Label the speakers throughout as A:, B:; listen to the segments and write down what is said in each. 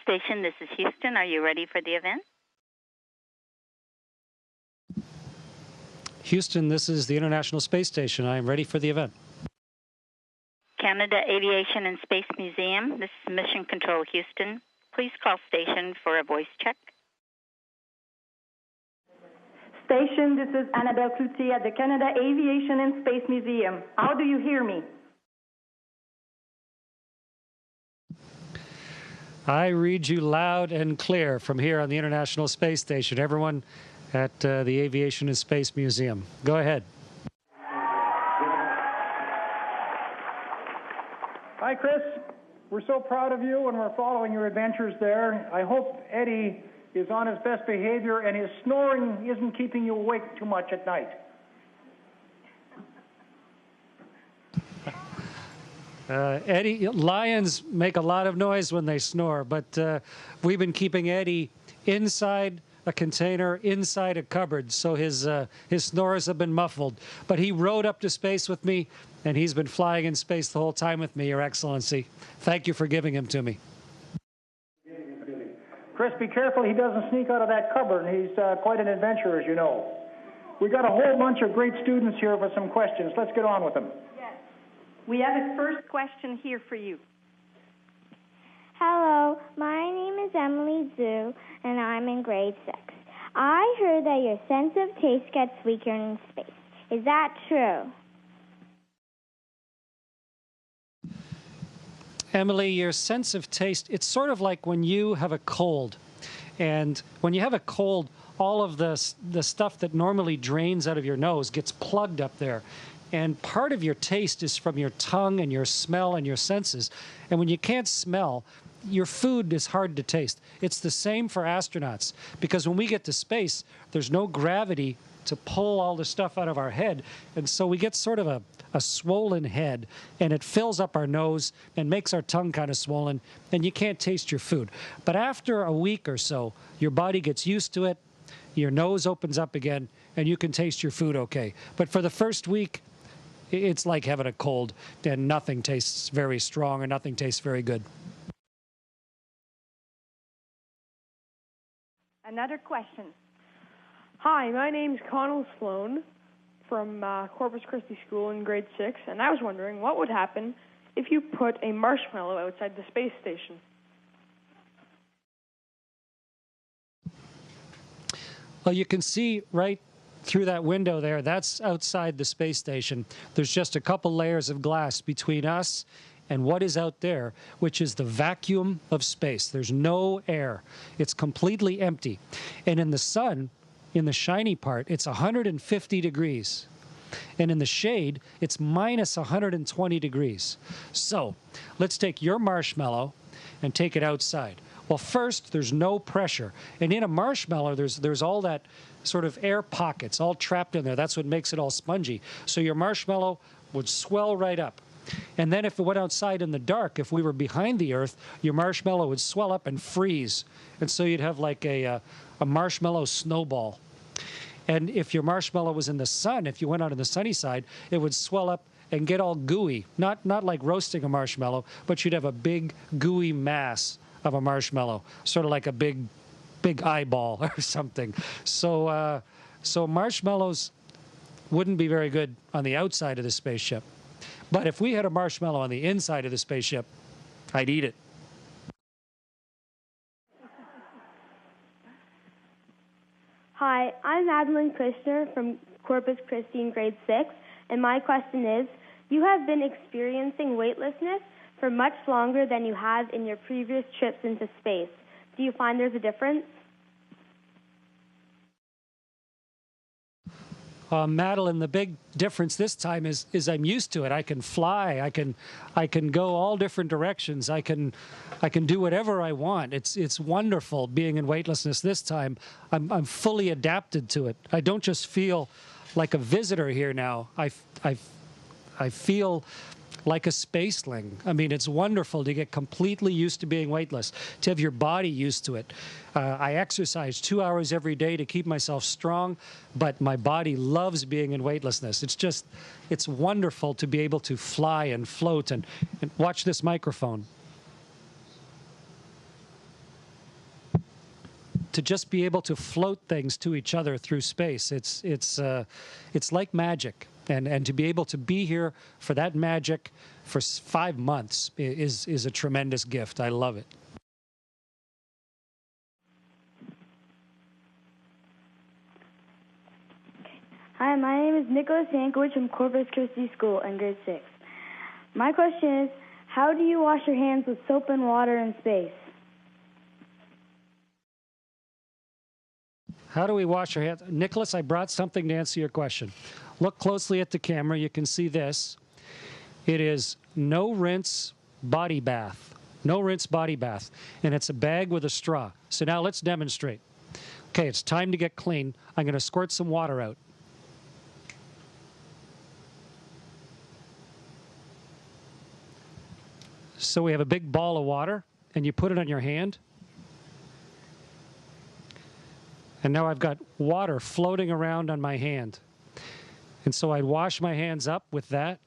A: station, this is Houston. Are you ready for the event?
B: Houston, this is the International Space Station. I am ready for the event.
A: Canada Aviation and Space Museum, this is Mission Control Houston. Please call station for a voice check.
C: Station, this is Annabelle Cloutier at the Canada Aviation and Space Museum. How do you hear me?
B: I read you loud and clear from here on the International Space Station. Everyone at the Aviation and Space Museum. Go ahead.
D: Hi, Chris. We're so proud of you, and we're following your adventures there. I hope Eddie is on his best behavior and his snoring isn't keeping you awake too much at night.
B: Eddie, lions make a lot of noise when they snore, but we've been keeping Eddie inside a container, inside a cupboard, so his snores have been muffled. But he rode up to space with me, and he's been flying in space the whole time with me, Your Excellency. Thank you for giving him to me.
D: Chris, be careful he doesn't sneak out of that cupboard. He's quite an adventurer, as you know. We got a whole bunch of great students here with some questions. Let's get on with them.
C: Yes. We have a first question here for you.
E: Hello, my name is Emily Zhu, and I'm in grade 6. I heard that your sense of taste gets weaker in space. Is that true?
B: Emily, your sense of taste, it's sort of like when you have a cold. And when you have a cold, all of the stuff that normally drains out of your nose gets plugged up there. And part of your taste is from your tongue and your smell and your senses. And when you can't smell, your food is hard to taste. It's the same for astronauts, because when we get to space, there's no gravity to pull all the stuff out of our head. And so we get sort of a swollen head, and it fills up our nose and makes our tongue kind of swollen, and you can't taste your food. But after a week or so, your body gets used to it, your nose opens up again, and you can taste your food okay. But for the first week, it's like having a cold, and nothing tastes very strong or nothing tastes very good.
C: Another question.
F: Hi, my name's Connell Sloan from Corpus Christi School in grade 6, and I was wondering what would happen if you put a marshmallow outside the space station.
B: Well, you can see right through that window there, that's outside the space station. There's just a couple layers of glass between us and what is out there, which is the vacuum of space. There's no air. It's completely empty. And in the sun, in the shiny part, it's 150 degrees. And in the shade, it's minus 120 degrees. So let's take your marshmallow and take it outside. Well, first, there's no pressure. And in a marshmallow, there's all that sort of air pockets all trapped in there. That's what makes it all spongy. So your marshmallow would swell right up. And then if it went outside in the dark, if we were behind the Earth, your marshmallow would swell up and freeze. And so you'd have like a marshmallow snowball. And if your marshmallow was in the sun, if you went out on the sunny side, it would swell up and get all gooey. Not like roasting a marshmallow, but you'd have a big gooey mass of a marshmallow, sort of like a big eyeball or something. So marshmallows wouldn't be very good on the outside of the spaceship. But if we had a marshmallow on the inside of the spaceship, I'd eat it.
E: Hi, I'm Madeline Kushner from Corpus Christi in grade 6, and my question is, you have been experiencing weightlessness for much longer than you have in your previous trips into space. Do you find there's a difference?
B: Madeline, the big difference this time is I'm used to it. I can fly. I can go all different directions. I can do whatever I want. It's wonderful being in weightlessness this time. I'm fully adapted to it. I don't just feel like a visitor here now. I feel like a spaceling. I mean, it's wonderful to get completely used to being weightless, to have your body used to it. I exercise 2 hours every day to keep myself strong, but my body loves being in weightlessness. It's wonderful to be able to fly and float and watch this microphone. to just be able to float things to each other through space. It's like magic. And to be able to be here for that magic for 5 months is a tremendous gift. I love it.
E: Hi, my name is Nicholas Yankovic from Corpus Christi School in grade 6. My question is, how do you wash your hands with soap and water in space?
B: How do we wash our hands? Nicholas, I brought something to answer your question. Look closely at the camera. You can see this. It is no rinse body bath. No rinse body bath. And it's a bag with a straw. So now let's demonstrate. Okay, it's time to get clean. I'm going to squirt some water out. So we have a big ball of water, and you put it on your hand. And now I've got water floating around on my hand. And so I'd wash my hands up with that.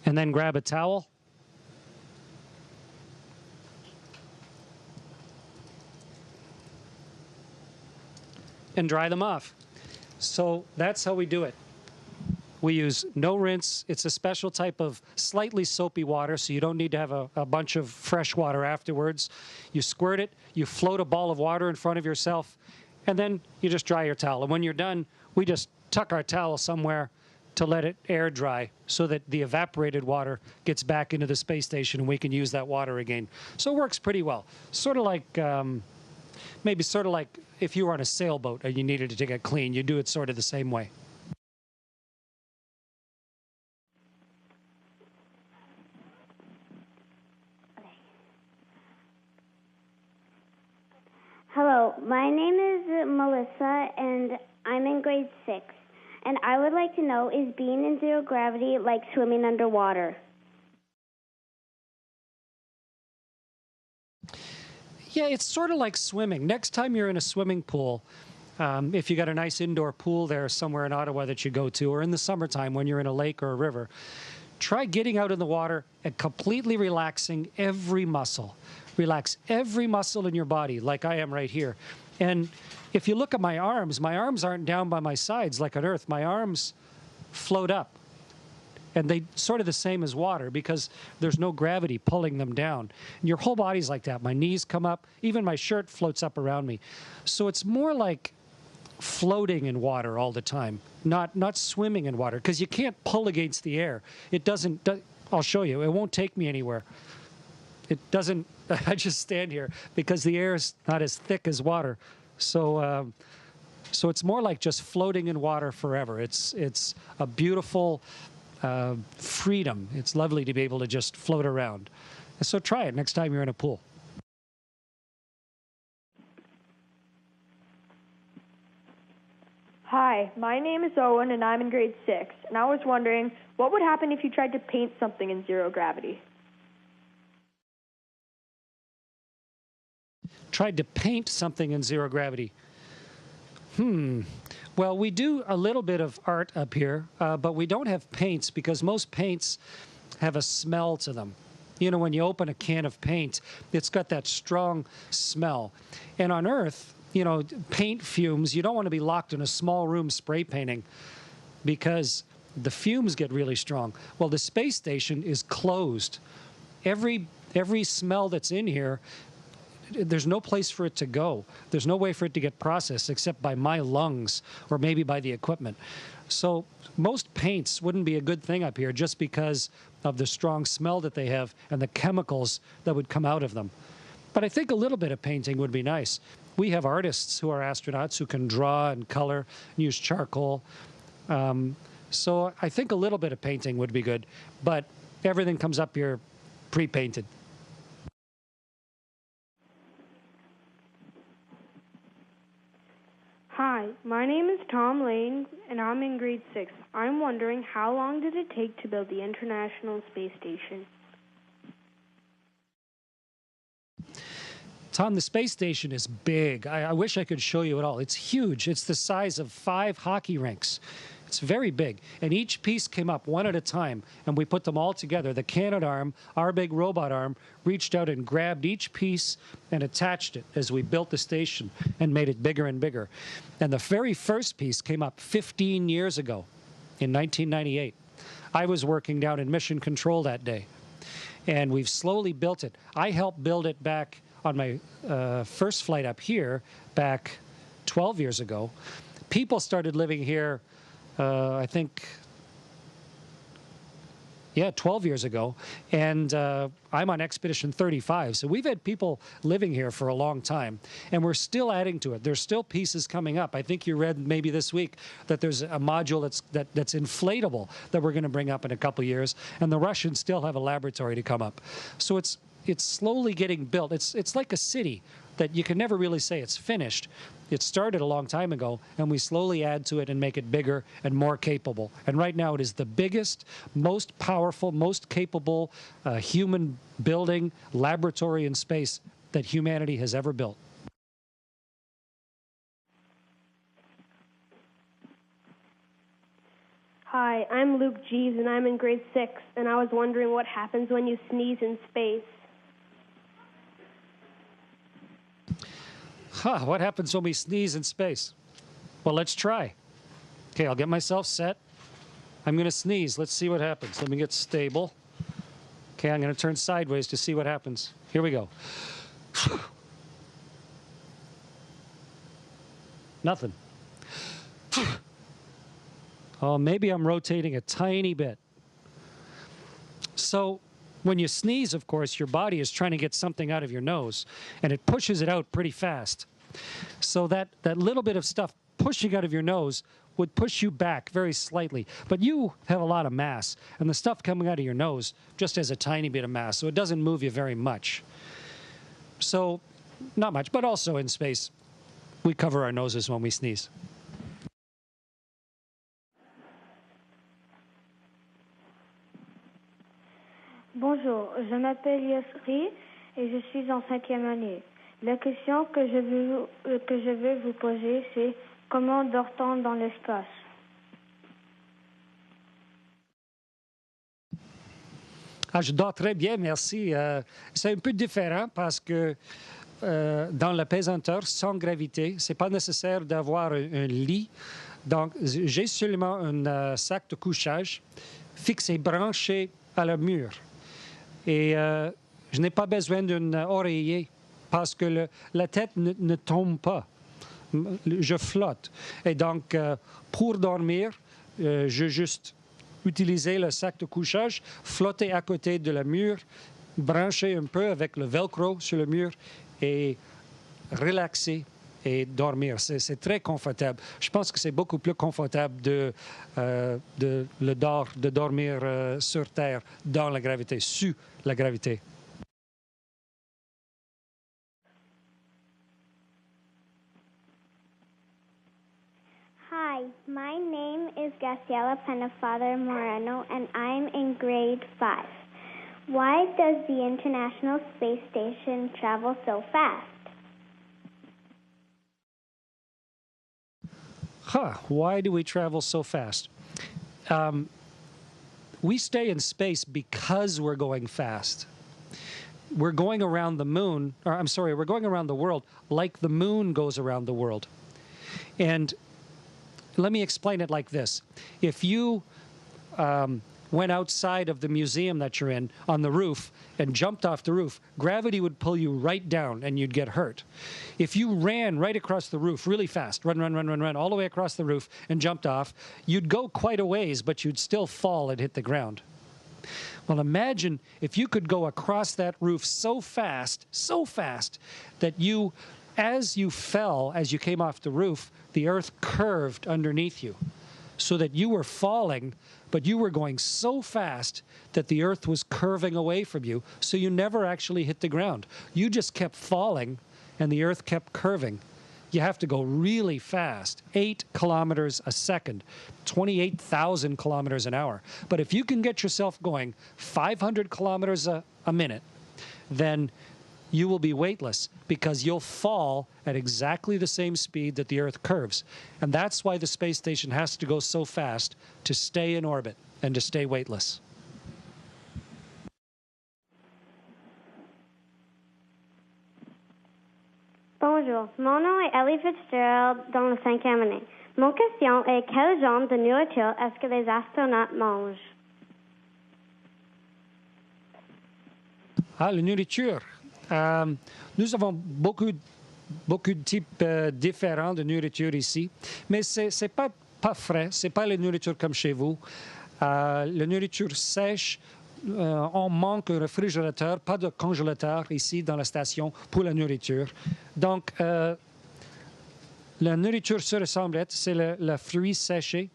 B: And then grab a towel. And dry them off. So that's how we do it. We use no rinse. It's a special type of slightly soapy water, so you don't need to have a bunch of fresh water afterwards. You squirt it, you float a ball of water in front of yourself, and then you just dry your towel. And when you're done, we just tuck our towel somewhere to let it air dry so that the evaporated water gets back into the space station and we can use that water again. So it works pretty well. Sort of like, maybe sort of like if you were on a sailboat and you needed to get clean, you do it sort of the same way.
G: Hello, my name is Melissa, and I'm in grade 6. And I would like to know, is being in zero gravity like swimming underwater?
B: Yeah, it's sort of like swimming. Next time you're in a swimming pool, if you got a nice indoor pool there somewhere in Ottawa that you go to, or in the summertime when you're in a lake or a river, try getting out in the water and completely relaxing every muscle. Relax every muscle in your body, like I am right here. And if you look at my arms aren't down by my sides like on Earth. My arms float up. And they sort of the same as water because there's no gravity pulling them down. And your whole body's like that. My knees come up. Even my shirt floats up around me. So it's more like floating in water all the time, not swimming in water, because you can't pull against the air. It doesn't, I'll show you, it won't take me anywhere. It doesn't, I just stand here because the air is not as thick as water. So so it's more like just floating in water forever. It's a beautiful freedom. It's lovely to be able to just float around. So try it next time you're in a pool.
F: Hi, my name is Owen, and I'm in grade 6. And I was wondering, what would happen if you tried to paint something in zero gravity?
B: Tried to paint something in zero gravity. Well, we do a little bit of art up here, but we don't have paints because most paints have a smell to them. You know, when you open a can of paint, it's got that strong smell. And on Earth, you know, paint fumes, you don't want to be locked in a small room spray painting because the fumes get really strong. Well, the space station is closed. Every smell that's in here, there's no place for it to go. There's no way for it to get processed except by my lungs or maybe by the equipment. So most paints wouldn't be a good thing up here just because of the strong smell that they have and the chemicals that would come out of them. But I think a little bit of painting would be nice. We have artists who are astronauts who can draw and color and use charcoal. So I think a little bit of painting would be good, but everything comes up here pre-painted.
E: Hi, my name is Tom Lane, and I'm in grade 6. I'm wondering, how long did it take to build the International Space Station?
B: Tom, the space station is big. I wish I could show you it all. It's huge. It's the size of 5 hockey rinks. It's very big. And each piece came up one at a time, and we put them all together. The Canadarm, our big robot arm, reached out and grabbed each piece and attached it as we built the station and made it bigger and bigger. And the very first piece came up 15 years ago in 1998. I was working down in Mission Control that day, and we've slowly built it. I helped build it back on my first flight up here back 12 years ago. People started living here, I think, 12 years ago, and I'm on Expedition 35, so we've had people living here for a long time, and we're still adding to it. There's still pieces coming up. I think you read maybe this week that there's a module that's inflatable that we're going to bring up in a couple years, and the Russians still have a laboratory to come up. So it's slowly getting built. It's like a city that you can never really say it's finished. It started a long time ago, and we slowly add to it and make it bigger and more capable. And right now it is the biggest, most powerful, most capable human building laboratory in space that humanity has ever built.
E: Hi, I'm Luke Jeeves, and I'm in grade 6, and I was wondering what happens when you sneeze in space.
B: What happens when we sneeze in space? Well, let's try. Okay, I'll get myself set. I'm going to sneeze. Let's see what happens. Let me get stable. Okay, I'm going to turn sideways to see what happens. Here we go. Nothing. Oh, maybe I'm rotating a tiny bit. So when you sneeze, of course, your body is trying to get something out of your nose, and it pushes it out pretty fast. So that little bit of stuff pushing out of your nose would push you back very slightly. But you have a lot of mass, and the stuff coming out of your nose just has a tiny bit of mass, so it doesn't move you very much. So, not much, but also in space, we cover our noses when we sneeze.
H: Bonjour, je m'appelle Yasri et je suis en 5e année. La question que je veux vous poser, c'est comment dort-on dans l'espace?
B: Je dors très bien, merci. C'est un peu différent parce que dans la pesanteur, sans gravité, c'est pas nécessaire d'avoir un lit. Donc, j'ai seulement un sac de couchage fixé, branché à la mur. Et je n'ai pas besoin d'un oreiller parce que la tête ne tombe pas. Je flotte. Et donc, pour dormir, je juste utiliser le sac de couchage, flotter à côté de la mur, brancher un peu avec le velcro sur le mur et relaxer et dormir. C'est très confortable. Je pense que c'est beaucoup plus confortable de dormir sur Terre, dans la gravité, sous la gravité.
G: Hi, my name is Graciela Penafather Moreno, and I'm in grade 5. Why does the International Space Station travel so fast?
B: Why do we travel so fast? We stay in space because we're going fast. We're going around the moon, or I'm sorry, we're going around the world like the moon goes around the world. And let me explain it like this. If you went outside of the museum that you're in on the roof and jumped off the roof, gravity would pull you right down and you'd get hurt. If you ran right across the roof really fast, run all the way across the roof and jumped off, you'd go quite a ways, but you'd still fall and hit the ground. Well, imagine if you could go across that roof so fast, that you, as you fell, as you came off the roof, the earth curved underneath you so that you were falling, but you were going so fast that the earth was curving away from you, so you never actually hit the ground. You just kept falling, and the earth kept curving. You have to go really fast, 8 kilometers a second, 28,000 kilometers an hour. But if you can get yourself going 500 kilometers a minute, then you will be weightless because you'll fall at exactly the same speed that the Earth curves. And that's why the space station has to go so fast to stay in orbit and to stay weightless.
H: Bonjour, mon nom est Ellie Fitzgerald dans la 5e année. Mon question est quel genre de nourriture est-ce que les astronautes mangent?
B: Ah, la nourriture. Nous avons beaucoup de types différents de nourriture ici, mais c'est pas frais, c'est pas la nourriture comme chez vous. La nourriture sèche, on manque un réfrigérateur, pas de congélateur ici dans la station pour la nourriture. Donc, la nourriture se ressemble, c'est le fruit séché.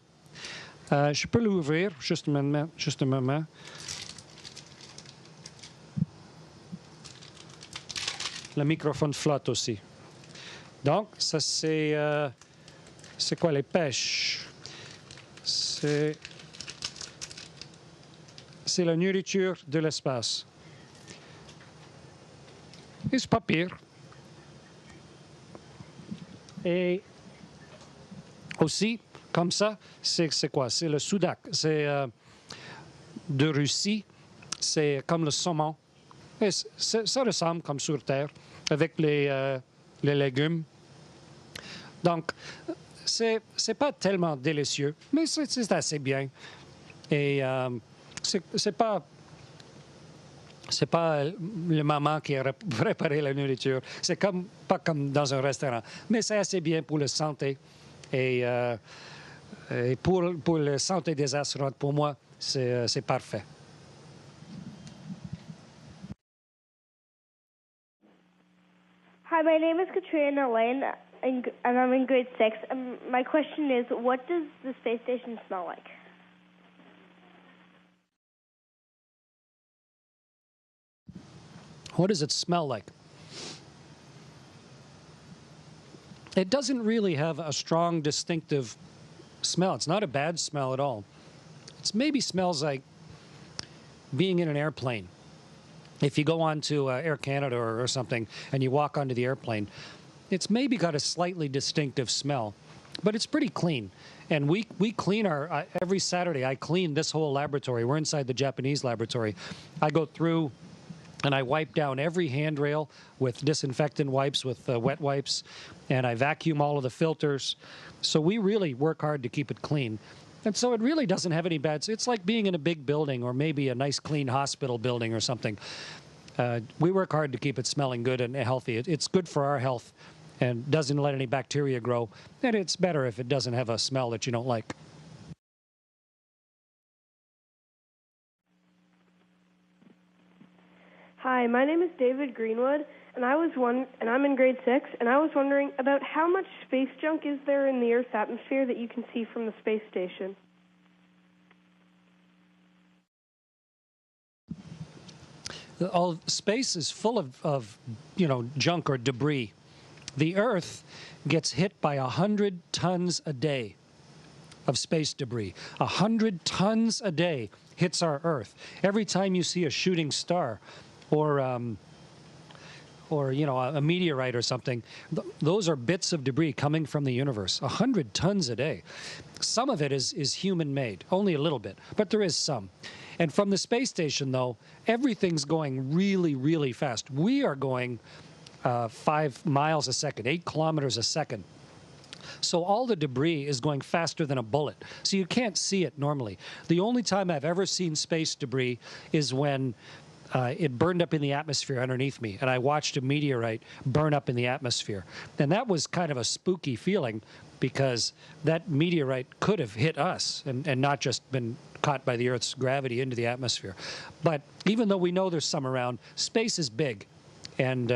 B: Je peux l'ouvrir, juste un moment. Le microphone flotte aussi. Donc, ça c'est quoi les pêches? C'est la nourriture de l'espace. Et c'est pas pire. Et aussi, comme ça, c'est quoi? C'est le sudak. C'est de Russie. C'est comme le saumon. Et ça ressemble comme sur Terre, avec les légumes. Donc, c'est pas tellement délicieux, mais c'est assez bien. Et c'est pas le maman qui a préparé la nourriture. C'est pas comme dans un restaurant, mais c'est assez bien pour la santé. Et pour la santé des astronautes, pour moi, c'est parfait.
E: Hi, my name is Katrina Lane, and I'm in grade 6. My question is, what does the space station smell like?
B: What does it smell like? It doesn't really have a strong, distinctive smell. It's not a bad smell at all. It maybe smells like being in an airplane. If you go on to Air Canada or something and you walk onto the airplane, it's maybe got a slightly distinctive smell, but it's pretty clean. And we clean our, every Saturday I clean this whole laboratory. We're inside the Japanese laboratory. I go through and I wipe down every handrail with disinfectant wipes, with wet wipes, and I vacuum all of the filters. So we really work hard to keep it clean. And so it really doesn't have any bad. It's like being in a big building or maybe a nice clean hospital building or something. We work hard to keep it smelling good and healthy. It's good for our health and doesn't let any bacteria grow. And it's better if it doesn't have a smell that you don't like.
F: Hi, my name is David Greenwood, and I'm in grade 6, and I was wondering about how much space junk is there in the Earth's atmosphere that you can see from the space station?
B: All space is full of junk or debris. The Earth gets hit by 100 tons a day of space debris. 100 tons a day hits our Earth. Every time you see a shooting star, or a meteorite or something, those are bits of debris coming from the universe. 100 tons a day. Some of it is human-made, only a little bit, but there is some. And from the space station, though, everything's going really, really fast. We are going 5 miles a second, 8 kilometers a second. So all the debris is going faster than a bullet. So you can't see it normally. The only time I've ever seen space debris is when it burned up in the atmosphere underneath me, and I watched a meteorite burn up in the atmosphere. And that was kind of a spooky feeling because that meteorite could have hit us and not just been caught by the Earth's gravity into the atmosphere. But even though we know there's some around, space is big, and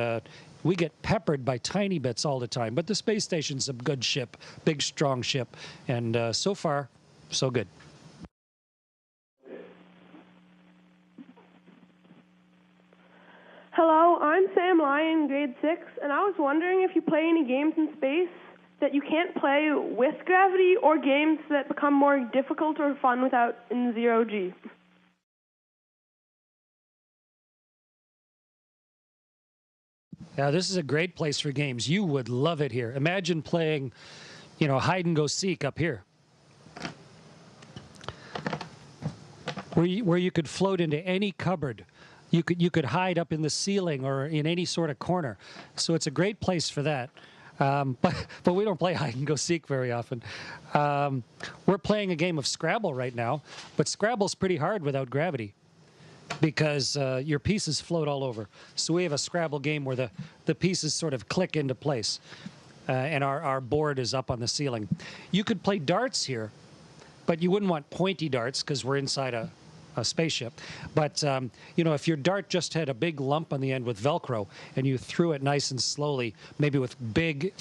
B: we get peppered by tiny bits all the time. But the space station's a good ship, big, strong ship, and so far, so good.
F: Hello, I'm Sam Lyon, grade 6, and I was wondering if you play any games in space that you can't play with gravity or games that become more difficult or fun without in zero G.
B: Yeah, this is a great place for games. You would love it here. Imagine playing, hide and go seek up here, where you could float into any cupboard. You could hide up in the ceiling or in any sort of corner. So it's a great place for that. But we don't play hide and go seek very often. We're playing a game of Scrabble right now, but Scrabble's pretty hard without gravity because your pieces float all over. So we have a Scrabble game where the pieces sort of click into place, and our board is up on the ceiling. You could play darts here, but you wouldn't want pointy darts because we're inside a spaceship. But, if your dart just had a big lump on the end with Velcro and you threw it nice and slowly, maybe with big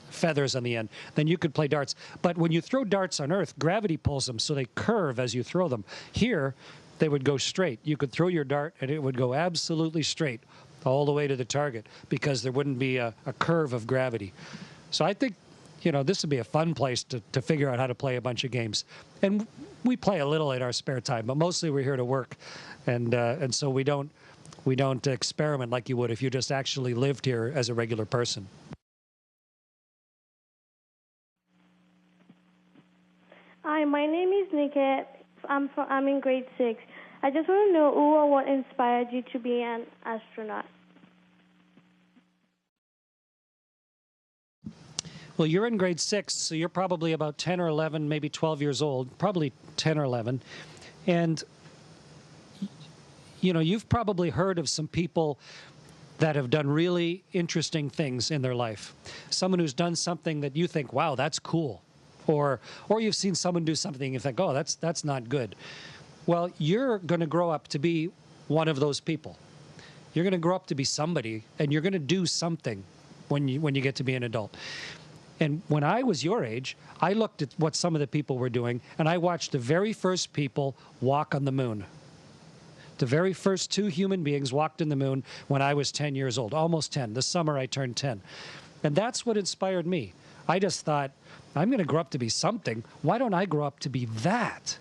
B: feathers on the end, then you could play darts. But when you throw darts on Earth, gravity pulls them, so they curve as you throw them. Here, they would go straight. You could throw your dart and it would go absolutely straight all the way to the target because there wouldn't be a curve of gravity. So I think this would be a fun place to figure out how to play a bunch of games. And we play a little in our spare time, but mostly we're here to work. And so we don't experiment like you would if you just actually lived here as a regular person.
H: Hi, my name is Niket. I'm in grade 6. I just want to know who or what inspired you to be an astronaut.
B: Well, you're in grade 6, so you're probably about 10 or 11, maybe 12 years old, probably 10 or 11. And, you've probably heard of some people that have done really interesting things in their life. Someone who's done something that you think, wow, that's cool. Or you've seen someone do something and you think, oh, that's not good. Well, you're going to grow up to be one of those people. You're going to grow up to be somebody, and you're going to do something when you get to be an adult. And when I was your age, I looked at what some of the people were doing, and I watched the very first people walk on the moon. The very first 2 human beings walked on the moon when I was 10 years old, almost 10. This summer I turned 10. And that's what inspired me. I just thought, I'm going to grow up to be something. Why don't I grow up to be that?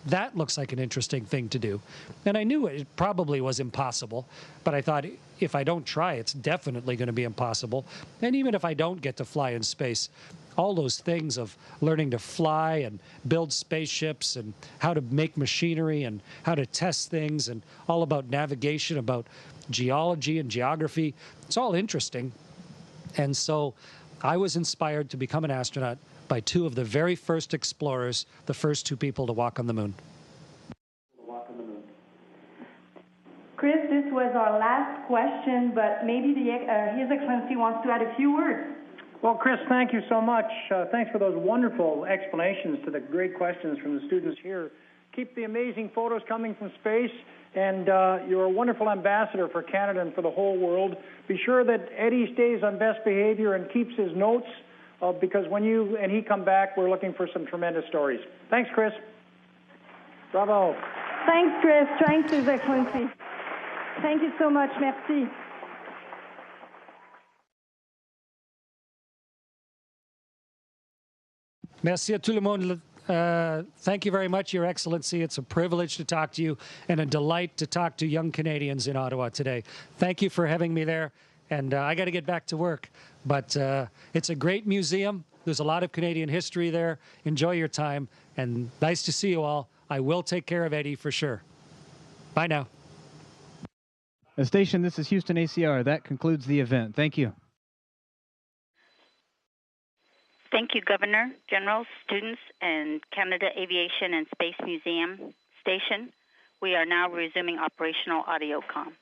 B: That looks like an interesting thing to do. And I knew it probably was impossible, but I thought if I don't try, it's definitely going to be impossible. And even if I don't get to fly in space, all those things of learning to fly and build spaceships and how to make machinery and how to test things and all about navigation, about geology and geography, it's all interesting. And so I was inspired to become an astronaut by 2 of the very first explorers, the first 2 people to walk on the moon.
C: Chris, this was our last question, but maybe His Excellency wants to add a few words.
D: Well, Chris, thank you so much. Thanks for those wonderful explanations to the great questions from the students here. Keep the amazing photos coming from space, and you're a wonderful ambassador for Canada and for the whole world. Be sure that Eddie stays on best behavior and keeps his notes, because when you and he come back, we're looking for some tremendous stories. Thanks, Chris. Bravo.
C: Thanks, Chris. Thanks, His Excellency. Thank you so much. Merci.
B: Merci à tout le monde. Thank you very much, Your Excellency. It's a privilege to talk to you and a delight to talk to young Canadians in Ottawa today. Thank you for having me there. And I got to get back to work. But it's a great museum. There's a lot of Canadian history there. Enjoy your time. And nice to see you all. I will take care of Eddie for sure. Bye now.
I: Station, this is Houston ACR. That concludes the event. Thank you.
A: Thank you, Governor, General, students, and Canada Aviation and Space Museum Station. We are now resuming operational audio comm.